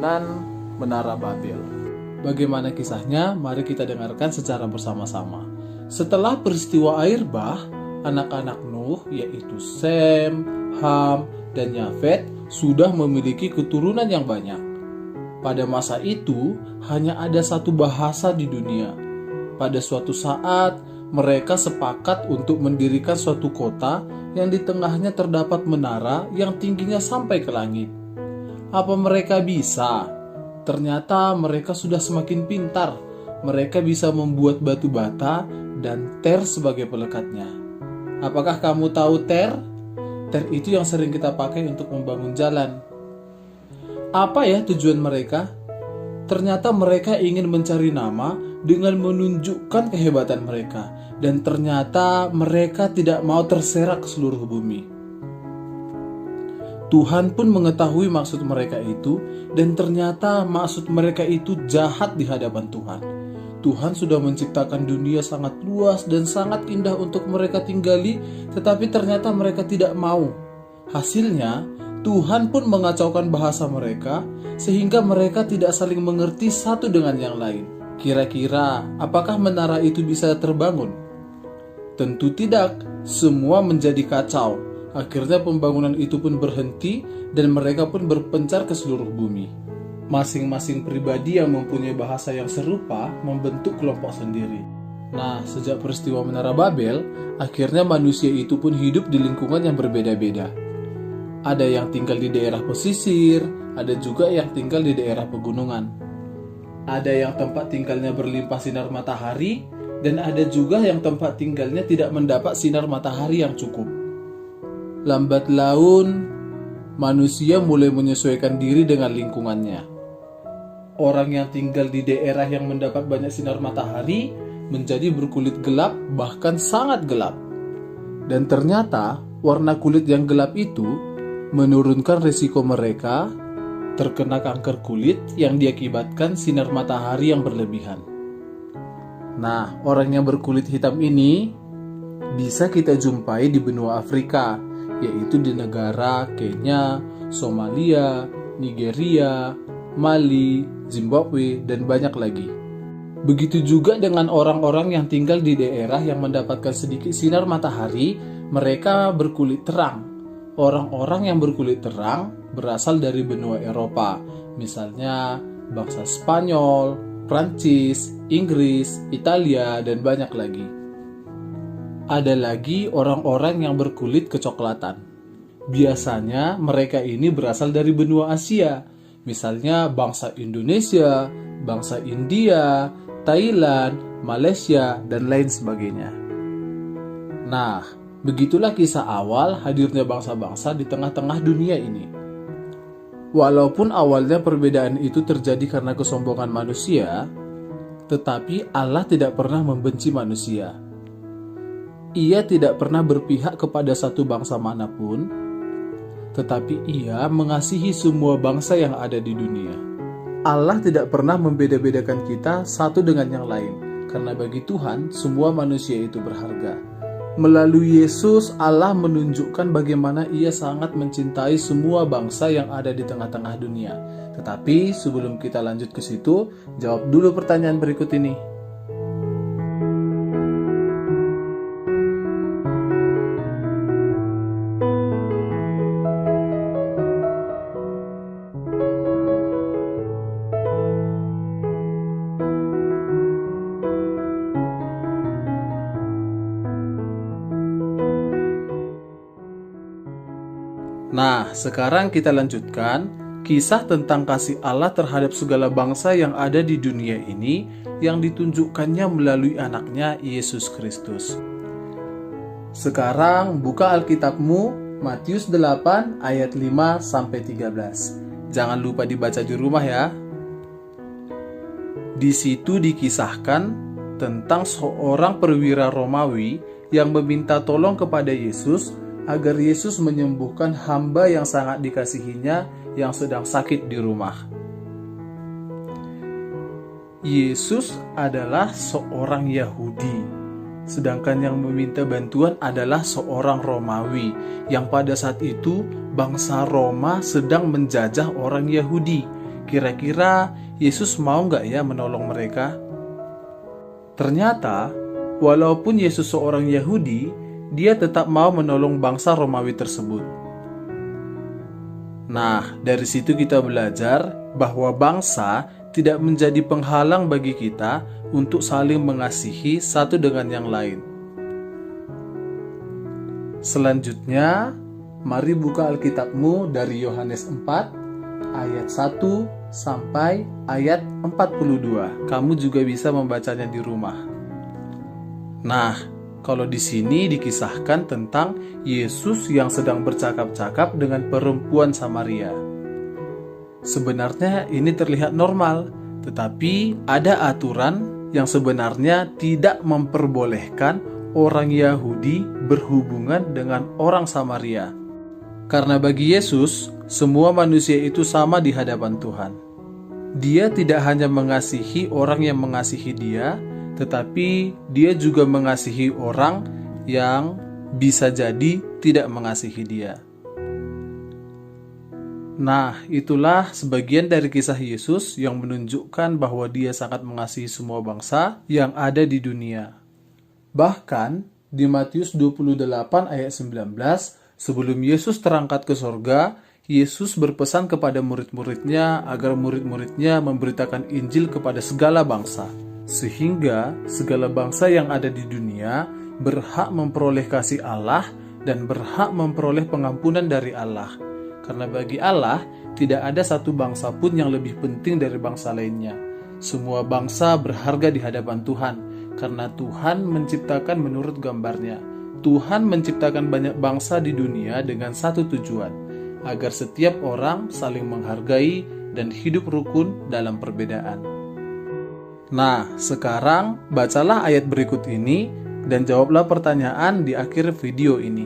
pembangunan Menara Babel. Bagaimana kisahnya? Mari kita dengarkan secara bersama-sama. Setelah peristiwa air bah, anak-anak Nuh yaitu Sem, Ham, dan Yafet sudah memiliki keturunan yang banyak. Pada masa itu, hanya ada satu bahasa di dunia. Pada suatu saat, mereka sepakat untuk mendirikan suatu kota yang di tengahnya terdapat menara yang tingginya sampai ke langit. Apa mereka bisa? Ternyata mereka sudah semakin pintar. Mereka bisa membuat batu bata dan ter sebagai pelekatnya. Apakah kamu tahu ter? Ter itu yang sering kita pakai untuk membangun jalan. Apa ya tujuan mereka? Ternyata mereka ingin mencari nama dengan menunjukkan kehebatan mereka. Dan ternyata mereka tidak mau terserak ke seluruh bumi. Tuhan pun mengetahui maksud mereka itu, dan ternyata maksud mereka itu jahat di hadapan Tuhan. Tuhan sudah menciptakan dunia sangat luas dan sangat indah untuk mereka tinggali, tetapi ternyata mereka tidak mau. Hasilnya, Tuhan pun mengacaukan bahasa mereka, sehingga mereka tidak saling mengerti satu dengan yang lain. Kira-kira, apakah menara itu bisa terbangun? Tentu tidak, semua menjadi kacau. Akhirnya pembangunan itu pun berhenti, dan mereka pun berpencar ke seluruh bumi. Masing-masing pribadi yang mempunyai bahasa yang serupa membentuk kelompok sendiri. Nah, sejak peristiwa Menara Babel, akhirnya manusia itu pun hidup di lingkungan yang berbeda-beda. Ada yang tinggal di daerah pesisir, ada juga yang tinggal di daerah pegunungan. Ada yang tempat tinggalnya berlimpah sinar matahari, dan ada juga yang tempat tinggalnya tidak mendapat sinar matahari yang cukup. Lambat laun, manusia mulai menyesuaikan diri dengan lingkungannya. Orang yang tinggal di daerah yang mendapat banyak sinar matahari menjadi berkulit gelap, bahkan sangat gelap. Dan ternyata, warna kulit yang gelap itu menurunkan risiko mereka terkena kanker kulit yang diakibatkan sinar matahari yang berlebihan. Nah, orang yang berkulit hitam ini bisa kita jumpai di benua Afrika, yaitu di negara Kenya, Somalia, Nigeria, Mali, Zimbabwe, dan banyak lagi. Begitu juga dengan orang-orang yang tinggal di daerah yang mendapatkan sedikit sinar matahari, mereka berkulit terang. Orang-orang yang berkulit terang berasal dari benua Eropa, misalnya bangsa Spanyol, Prancis, Inggris, Italia, dan banyak lagi. Ada lagi orang-orang yang berkulit kecoklatan. Biasanya mereka ini berasal dari benua Asia, misalnya bangsa Indonesia, bangsa India, Thailand, Malaysia, dan lain sebagainya. Nah, begitulah kisah awal hadirnya bangsa-bangsa di tengah-tengah dunia ini. Walaupun awalnya perbedaan itu terjadi karena kesombongan manusia, tetapi Allah tidak pernah membenci manusia. Ia tidak pernah berpihak kepada satu bangsa manapun, tetapi Ia mengasihi semua bangsa yang ada di dunia. Allah tidak pernah membeda-bedakan kita satu dengan yang lain, karena bagi Tuhan semua manusia itu berharga. Melalui Yesus, Allah menunjukkan bagaimana Ia sangat mencintai semua bangsa yang ada di tengah-tengah dunia. Tetapi sebelum kita lanjut ke situ, jawab dulu pertanyaan berikut ini. Nah, sekarang kita lanjutkan kisah tentang kasih Allah terhadap segala bangsa yang ada di dunia ini yang ditunjukkannya melalui anaknya Yesus Kristus. Sekarang buka Alkitabmu, Matius 8 ayat 5-13. Jangan lupa dibaca di rumah ya. Di situ dikisahkan tentang seorang perwira Romawi yang meminta tolong kepada Yesus agar Yesus menyembuhkan hamba yang sangat dikasihinya yang sedang sakit di rumah. Yesus adalah seorang Yahudi, sedangkan yang meminta bantuan adalah seorang Romawi, yang pada saat itu bangsa Roma sedang menjajah orang Yahudi. kira-kira Yesus mau nggak ya menolong mereka? Ternyata, walaupun Yesus seorang Yahudi, dia tetap mau menolong bangsa Romawi tersebut. Nah, dari situ kita belajar bahwa bangsa tidak menjadi penghalang bagi kita untuk saling mengasihi satu dengan yang lain. Selanjutnya, mari buka Alkitabmu dari Yohanes 4 ayat 1 sampai ayat 42. Kamu juga bisa membacanya di rumah. Nah, kalau di sini dikisahkan tentang Yesus yang sedang bercakap-cakap dengan perempuan Samaria. Sebenarnya ini terlihat normal, tetapi ada aturan yang sebenarnya tidak memperbolehkan orang Yahudi berhubungan dengan orang Samaria. Karena bagi Yesus, semua manusia itu sama di hadapan Tuhan. Dia tidak hanya mengasihi orang yang mengasihi dia, tetapi dia juga mengasihi orang yang bisa jadi tidak mengasihi dia. Nah, itulah sebagian dari kisah Yesus yang menunjukkan bahwa dia sangat mengasihi semua bangsa yang ada di dunia. Bahkan, di Matius 28 ayat 19, sebelum Yesus terangkat ke sorga, Yesus berpesan kepada murid-muridnya agar murid-muridnya memberitakan Injil kepada segala bangsa, sehingga segala bangsa yang ada di dunia berhak memperoleh kasih Allah dan berhak memperoleh pengampunan dari Allah. Karena bagi Allah, tidak ada satu bangsa pun yang lebih penting dari bangsa lainnya. Semua bangsa berharga di hadapan Tuhan, karena Tuhan menciptakan menurut gambarnya. Tuhan menciptakan banyak bangsa di dunia dengan satu tujuan, agar setiap orang saling menghargai dan hidup rukun dalam perbedaan. Nah, sekarang bacalah ayat berikut ini dan jawablah pertanyaan di akhir video ini.